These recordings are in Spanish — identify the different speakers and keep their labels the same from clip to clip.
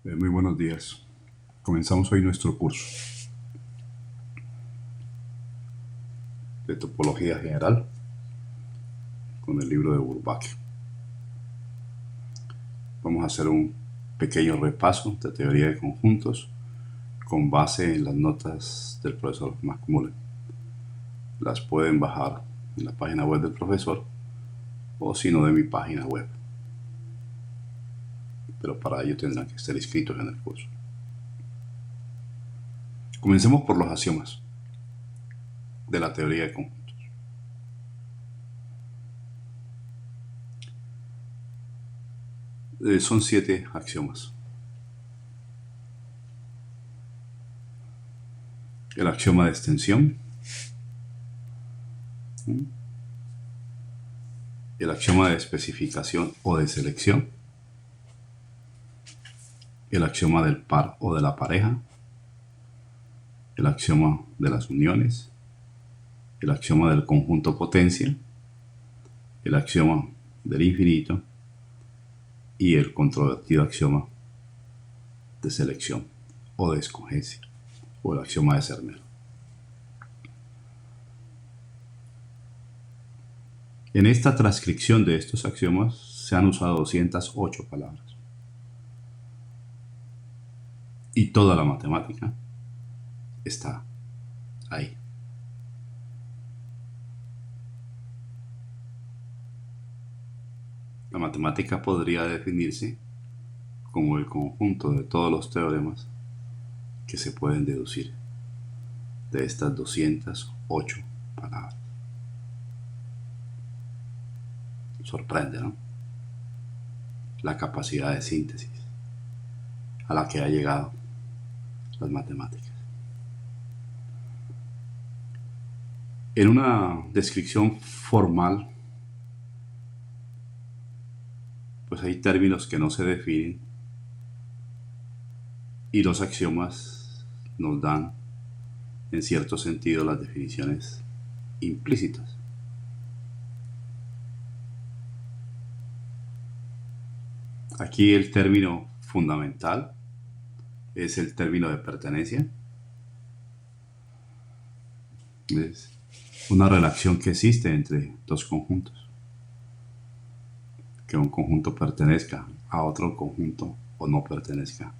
Speaker 1: Muy buenos días. Comenzamos hoy nuestro curso de topología general con el libro de Bourbaki. Vamos a hacer un pequeño repaso de teoría de conjuntos con base en las notas del profesor McMullen. Las pueden bajar en la página web del profesor o si no de mi página web. Pero para ello tendrán que estar inscritos en el curso. Comencemos por los axiomas de la teoría de conjuntos. Son 7 axiomas. El axioma de extensión, el axioma de especificación o de selección, el axioma del par o de la pareja, el axioma de las uniones, el axioma del conjunto potencia, el axioma del infinito y el controvertido axioma de selección o de escogencia o el axioma de Zermelo. En esta transcripción de estos axiomas se han usado 208 palabras. Y toda la matemática está ahí. La matemática podría definirse como el conjunto de todos los teoremas que se pueden deducir de estas 208 palabras. Sorprende, ¿no? La capacidad de síntesis a la que ha llegado las matemáticas. En una descripción formal, pues hay términos que no se definen y los axiomas nos dan, en cierto sentido, las definiciones implícitas. Aquí el término fundamental es el término de pertenencia. Es una relación que existe entre dos conjuntos. Que un conjunto pertenezca a otro conjunto o no pertenezca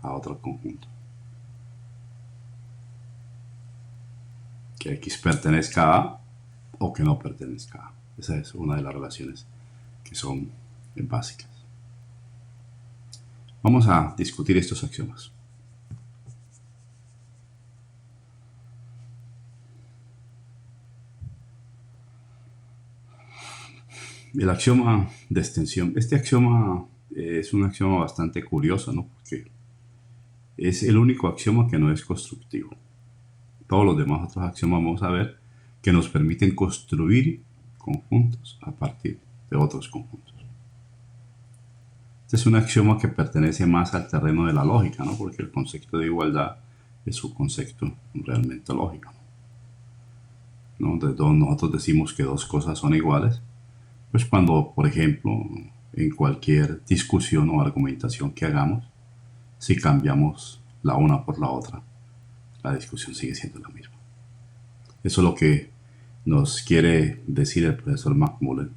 Speaker 1: a otro conjunto. Que X pertenezca a o que no pertenezca a. Esa es una de las relaciones que son básicas. Vamos a discutir estos axiomas. El axioma de extensión. Este axioma es un axioma bastante curioso, ¿no? Porque es el único axioma que no es constructivo. Todos los demás otros axiomas vamos a ver que nos permiten construir conjuntos a partir de otros conjuntos. Este es un axioma que pertenece más al terreno de la lógica, ¿no? Porque el concepto de igualdad es un concepto realmente lógico, ¿no? Entonces nosotros decimos que dos cosas son iguales, pues cuando, por ejemplo, en cualquier discusión o argumentación que hagamos, si cambiamos la una por la otra, la discusión sigue siendo la misma. Eso es lo que nos quiere decir el profesor McMullen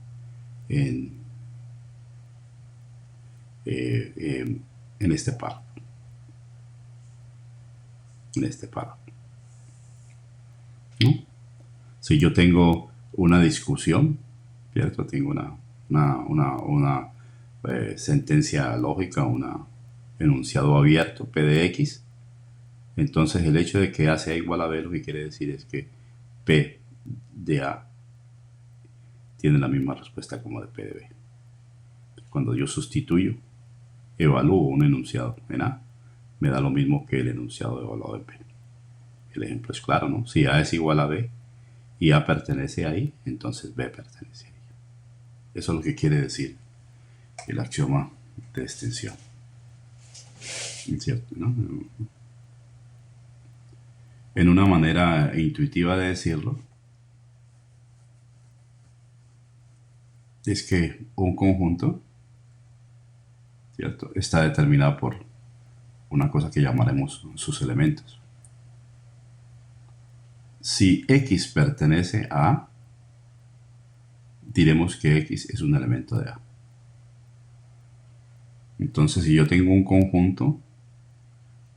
Speaker 1: en este párrafo. ¿No? Si yo tengo una discusión, ¿cierto? Tengo una sentencia lógica, un enunciado abierto, P de X, entonces el hecho de que A sea igual a B lo que quiere decir es que P de A tiene la misma respuesta como de P de B. Cuando yo sustituyo, evalúo un enunciado en A, me da lo mismo que el enunciado evaluado en P. El ejemplo es claro, ¿no? Si A es igual a B y A pertenece ahí, entonces B pertenece ahí. Eso es lo que quiere decir el axioma de extensión. ¿Cierto? ¿No? En una manera intuitiva de decirlo, es que un conjunto, ¿cierto?, está determinado por una cosa que llamaremos sus elementos. Si X pertenece a A, diremos que X es un elemento de A. Entonces, si yo tengo un conjunto,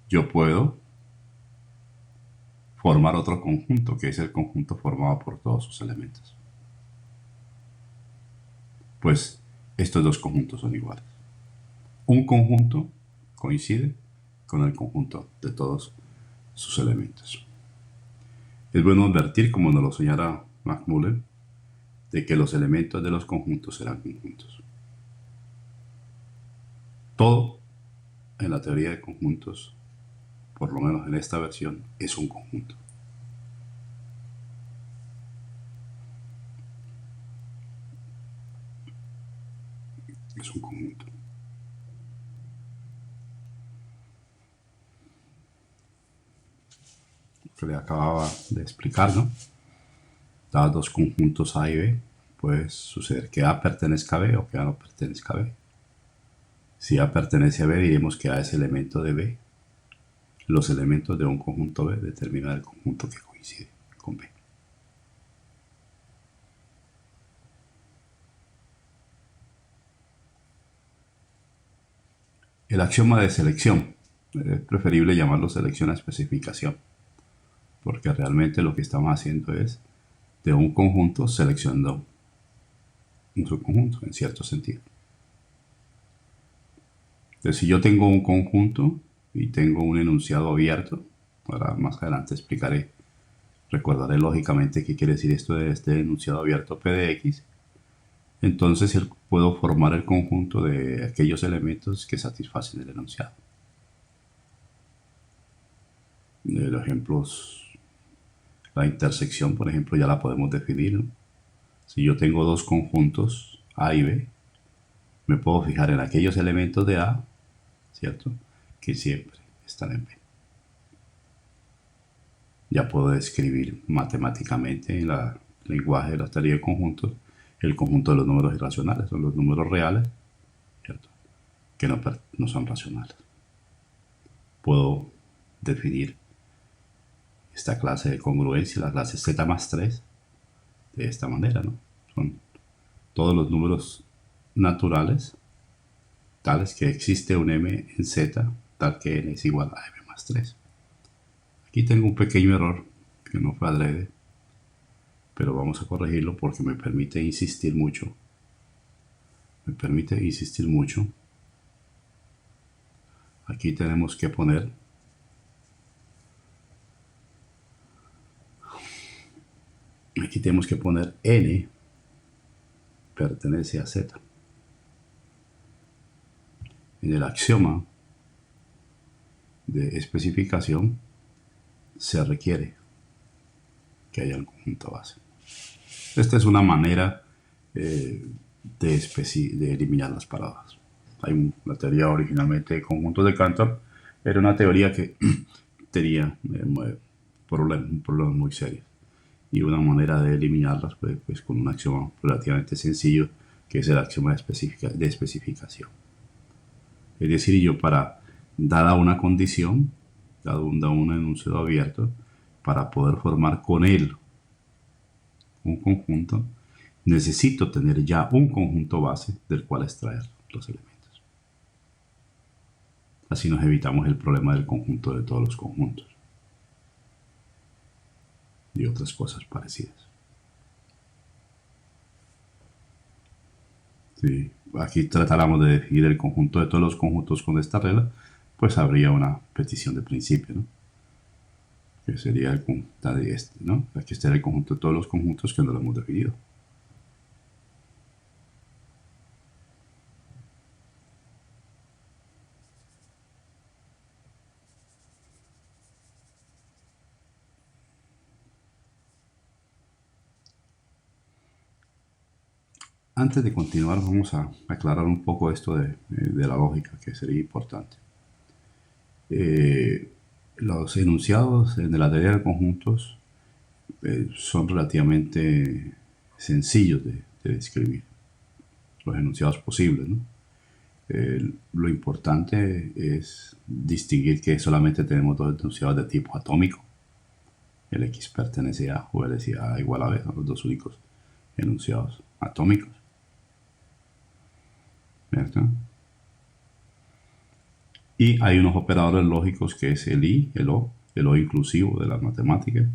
Speaker 1: yo puedo formar otro conjunto, que es el conjunto formado por todos sus elementos. Pues estos dos conjuntos son iguales. Un conjunto coincide con el conjunto de todos sus elementos. Es bueno advertir, como nos lo señala McMullen, de que los elementos de los conjuntos serán conjuntos. Todo en la teoría de conjuntos, por lo menos en esta versión, es un conjunto. Es un conjunto. Que le acababa de explicar, ¿no? Dados dos conjuntos A y B, puede suceder que A pertenezca a B o que A no pertenezca a B. Si A pertenece a B, diremos que A es elemento de B. Los elementos de un conjunto B determinan el conjunto que coincide con B. El axioma de selección. Es preferible llamarlo selección a especificación, porque realmente lo que estamos haciendo es de un conjunto seleccionando un subconjunto, en cierto sentido. Entonces, si yo tengo un conjunto y tengo un enunciado abierto, ahora más adelante recordaré lógicamente qué quiere decir esto de este enunciado abierto P de X, entonces puedo formar el conjunto de aquellos elementos que satisfacen el enunciado. Los ejemplos, la intersección, por ejemplo, ya la podemos definir, ¿no? Si yo tengo dos conjuntos A y B, me puedo fijar en aquellos elementos de A, ¿cierto?, que siempre están en B. Ya puedo describir matemáticamente en el lenguaje de la teoría de conjuntos el conjunto de los números irracionales, son los números reales, ¿cierto?, que no son racionales. Puedo definir esta clase de congruencia, la clase Z más 3, de esta manera, ¿no? Son todos los números naturales tales que existe un m en Z tal que n es igual a m más 3. Aquí tengo un pequeño error que no fue adrede, pero vamos a corregirlo porque me permite insistir mucho. Aquí tenemos que poner n pertenece a Z. En el axioma de especificación se requiere que haya un conjunto base. Esta es una manera de eliminar las paradojas. La teoría originalmente de conjuntos de Cantor era una teoría que tenía un problema muy serio. Y una manera de eliminarlas pues con un axioma relativamente sencillo, que es el axioma de especificación. Es decir, yo dada una condición, dado un enunciado abierto, para poder formar con él un conjunto, necesito tener ya un conjunto base del cual extraer los elementos. Así nos evitamos el problema del conjunto de todos los conjuntos y otras cosas parecidas. Si aquí tratáramos de definir el conjunto de todos los conjuntos con esta regla, pues habría una petición de principio, ¿no?, que sería el conjunto de este, ¿no? Aquí estaría el conjunto de todos los conjuntos que no lo hemos definido. Antes de continuar, vamos a aclarar un poco esto de la lógica, que sería importante. Los enunciados de la teoría de conjuntos son relativamente sencillos de describir, los enunciados posibles, ¿no? Lo importante es distinguir que solamente tenemos dos enunciados de tipo atómico. El X pertenece a o el es A igual a B, son los dos únicos enunciados atómicos. ¿Cierto? Y hay unos operadores lógicos que es el I, el O inclusivo de las matemáticas,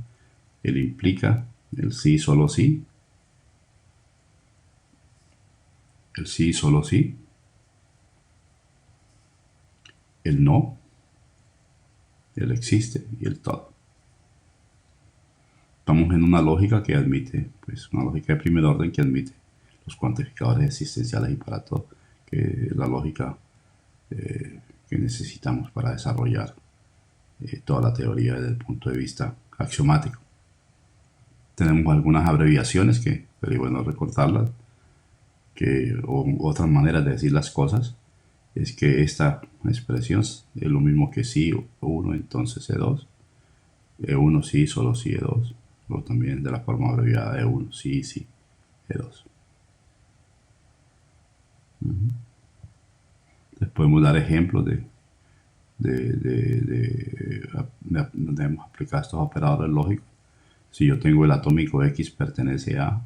Speaker 1: el implica, el sí, solo sí, el sí, solo sí, el no, el existe y el todo. Estamos en una lógica que admite, pues una lógica de primer orden que admite los cuantificadores existenciales y para todo, que es la lógica que necesitamos para desarrollar toda la teoría desde el punto de vista axiomático. Tenemos algunas abreviaciones que sería bueno recordarlas, o otras maneras de decir las cosas, es que esta expresión es lo mismo que sí, E1, entonces E2, E1 sí, solo sí, E2, o también de la forma abreviada E1 sí, sí, E2. Les podemos dar ejemplos donde hemos aplicado estos operadores lógicos. Si yo tengo el atómico X pertenece a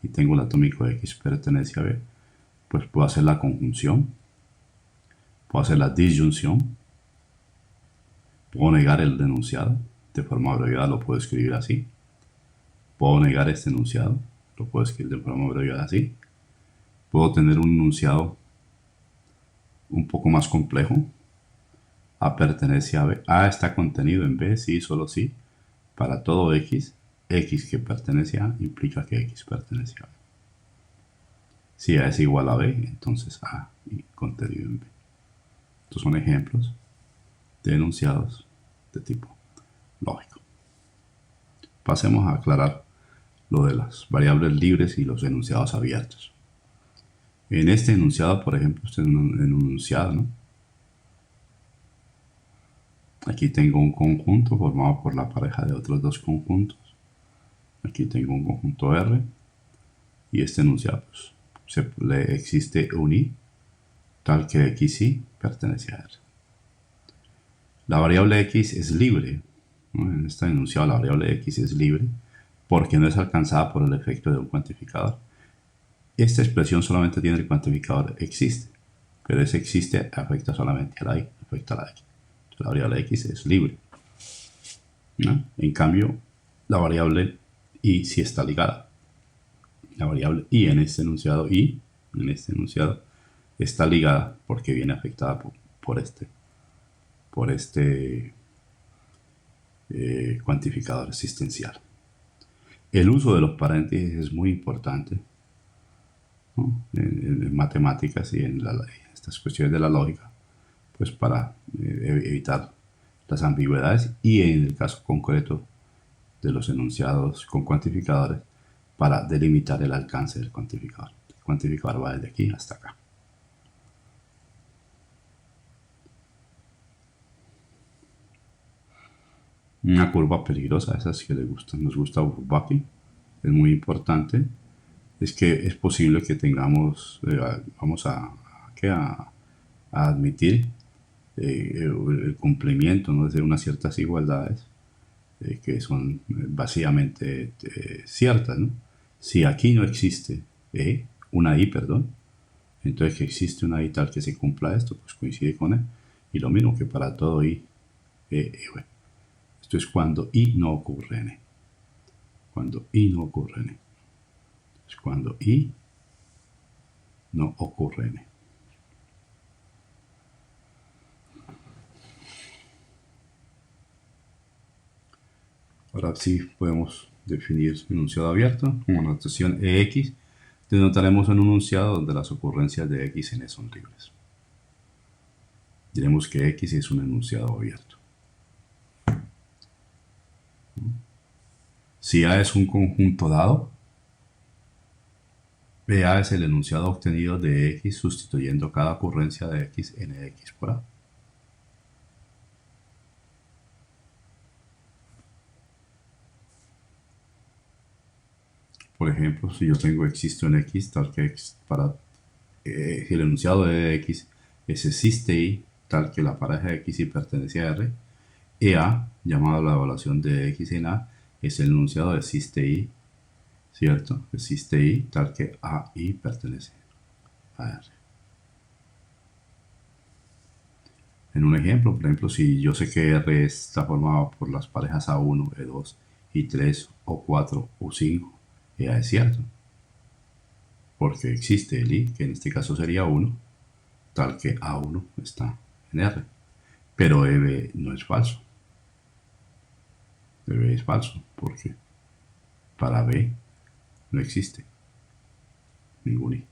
Speaker 1: y tengo el atómico X pertenece a B, pues puedo hacer la conjunción, puedo hacer la disyunción, puedo negar el enunciado, de forma abreviada lo puedo escribir así, puedo negar este enunciado, lo puedo escribir de forma abreviada así, puedo tener un enunciado un poco más complejo, A pertenece a B, A está contenido en B, sí, solo sí, para todo X, X que pertenece a implica que X pertenece a B. Si A es igual a B, entonces A y contenido en B. Estos son ejemplos de enunciados de tipo lógico. Pasemos a aclarar lo de las variables libres y los enunciados abiertos. En este enunciado, por ejemplo, este es un enunciado, ¿no? Aquí tengo un conjunto formado por la pareja de otros dos conjuntos. Aquí tengo un conjunto R y este enunciado pues, le existe un I tal que XY pertenece a R. La variable X es libre, ¿no? En este enunciado la variable X es libre porque no es alcanzada por el efecto de un cuantificador. Esta expresión solamente tiene el cuantificador existe, pero ese existe afecta solamente a la Y, afecta a la X. Entonces, la variable X es libre, ¿no? En cambio, la variable Y sí está ligada. La variable Y en este enunciado está ligada porque viene afectada por este cuantificador existencial. El uso de los paréntesis es muy importante, ¿no? En matemáticas y en estas cuestiones de la lógica, pues para evitar las ambigüedades y en el caso concreto de los enunciados con cuantificadores para delimitar el alcance del cuantificador. El cuantificador va desde aquí hasta acá. Una curva peligrosa, esas que nos gusta Bourbaki, es muy importante, es que es posible que tengamos, vamos a admitir el cumplimiento, ¿no?, de unas ciertas igualdades que son básicamente ciertas, ¿no? Si aquí no existe una I, perdón, entonces que existe una I tal que se cumpla esto, pues coincide con E. Y lo mismo que para todo I, bueno, esto es cuando I no ocurre en E. Cuando I no ocurre en E. Es cuando I no ocurre en E. Ahora sí podemos definir enunciado abierto como notación EX. Denotaremos un enunciado donde las ocurrencias de X en E son libres. Diremos que X es un enunciado abierto. Si A es un conjunto dado, BA es el enunciado obtenido de X sustituyendo cada ocurrencia de X en X por A. Por ejemplo, si yo tengo existo en X, tal que X si el enunciado de X ese SysTI tal que la pareja de X y pertenece a R. EA, llamado la evaluación de X en A, es el enunciado de SysTI, ¿cierto? El SysTI tal que A y pertenece a R. En un ejemplo, por ejemplo, si yo sé que R está formado por las parejas A1, E2, I3, O4, U5, EA es cierto, porque existe el I, que en este caso sería 1, tal que A1 está en R. Pero EB no es falso. EB es falso, porque para B no existe ningún I.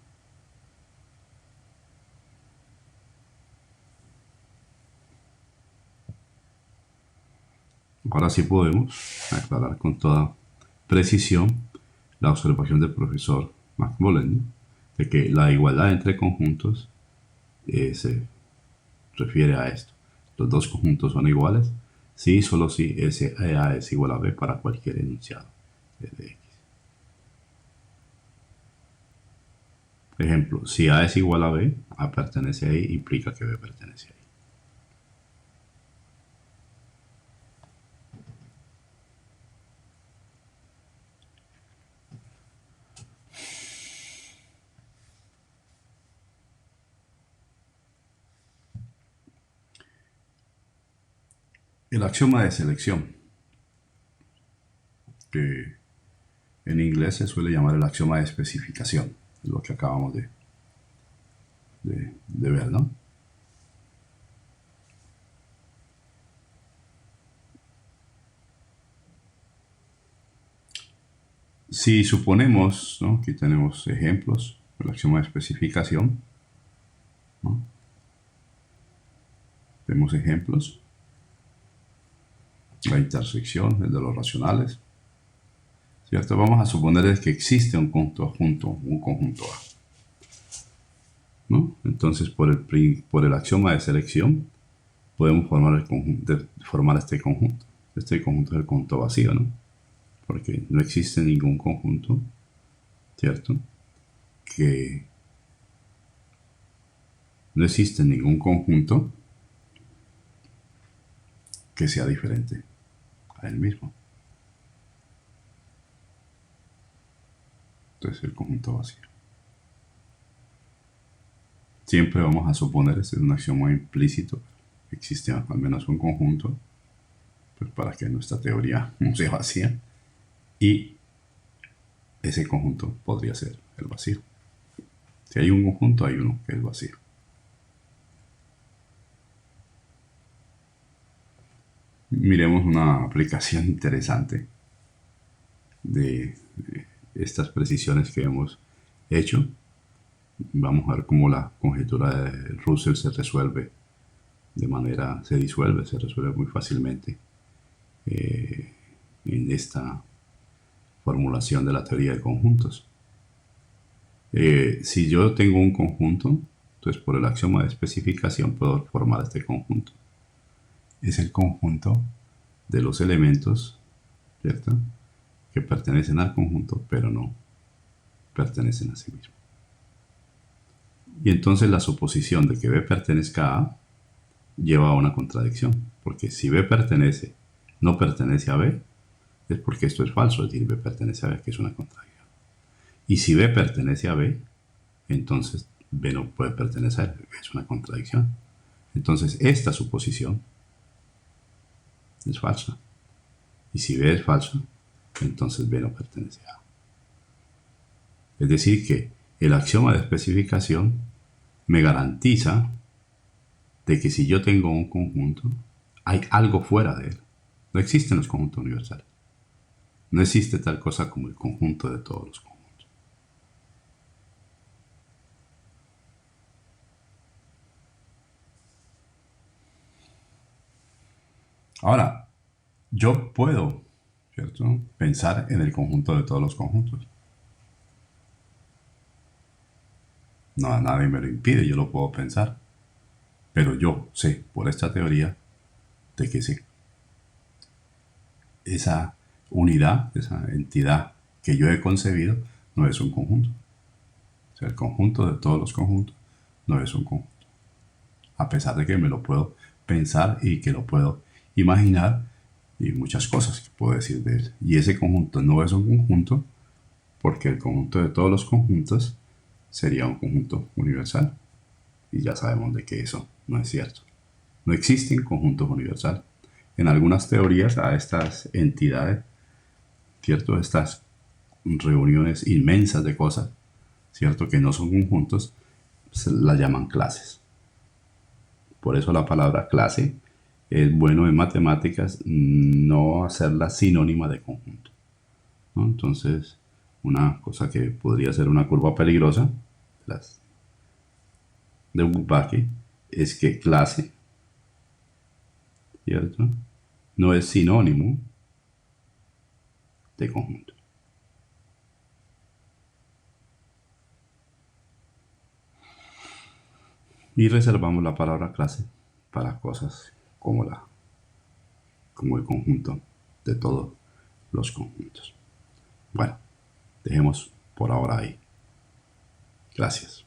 Speaker 1: Ahora sí podemos aclarar con toda precisión la observación del profesor McMullen de que la igualdad entre conjuntos se refiere a esto. Los dos conjuntos son iguales si y solo si A es igual a B para cualquier enunciado de X. Por ejemplo, si A es igual a B, A pertenece a I, implica que B pertenece a I. El axioma de selección, que en inglés se suele llamar el axioma de especificación, es lo que acabamos de ver, ¿no? Si suponemos, ¿no? Aquí tenemos ejemplos del axioma de especificación, ¿no? Vemos ejemplos, la intersección, el de los racionales, ¿cierto? Vamos a suponer que existe un conjunto A, ¿no? Entonces, por el axioma de selección, podemos formar este conjunto. Este conjunto es el conjunto vacío, ¿no? Porque no existe ningún conjunto, ¿cierto? No existe ningún conjunto que sea diferente a él mismo. Entonces, el conjunto vacío. Siempre vamos a suponer, este es un axioma implícito, que existe al menos un conjunto, pues para que nuestra teoría no sea vacía. Y ese conjunto podría ser el vacío. Si hay un conjunto, hay uno que es vacío. Miremos una aplicación interesante de estas precisiones que hemos hecho. Vamos a ver cómo la conjetura de Russell se resuelve se resuelve muy fácilmente en esta formulación de la teoría de conjuntos. Si yo tengo un conjunto, entonces por el axioma de especificación puedo formar este conjunto. Es el conjunto de los elementos, ¿cierto?, que pertenecen al conjunto, pero no pertenecen a sí mismos. Y entonces la suposición de que B pertenezca a A lleva a una contradicción, porque si B no pertenece a B, es porque esto es falso, es decir, B pertenece a B, que es una contradicción. Y si B pertenece a B, entonces B no puede pertenecer, es una contradicción. Entonces esta suposición es falsa. Y si B es falsa, entonces B no pertenece a A. Es decir, que el axioma de especificación me garantiza de que si yo tengo un conjunto, hay algo fuera de él. No existen los conjuntos universales. No existe tal cosa como el conjunto de todos los conjuntos. Ahora, yo puedo, ¿cierto?, pensar en el conjunto de todos los conjuntos. No, nadie me lo impide, yo lo puedo pensar. Pero yo sé, por esta teoría, de que esa unidad, esa entidad que yo he concebido, no es un conjunto. O sea, el conjunto de todos los conjuntos no es un conjunto. a pesar de que me lo puedo pensar y que lo puedo imaginar y muchas cosas que puedo decir de él. Y ese conjunto no es un conjunto porque el conjunto de todos los conjuntos sería un conjunto universal. Y ya sabemos de que eso no es cierto. No existen conjuntos universales. En algunas teorías a estas entidades, ¿cierto? Estas reuniones inmensas de cosas, ¿cierto? Que no son conjuntos, se las llaman clases. Por eso la palabra clase es bueno en matemáticas no hacerla sinónima de conjunto, ¿no? Entonces, una cosa que podría ser una curva peligrosa las de Bupake es que clase, ¿cierto? No es sinónimo de conjunto. Y reservamos la palabra clase para cosas como como el conjunto de todos los conjuntos. Bueno, dejemos por ahora ahí. Gracias.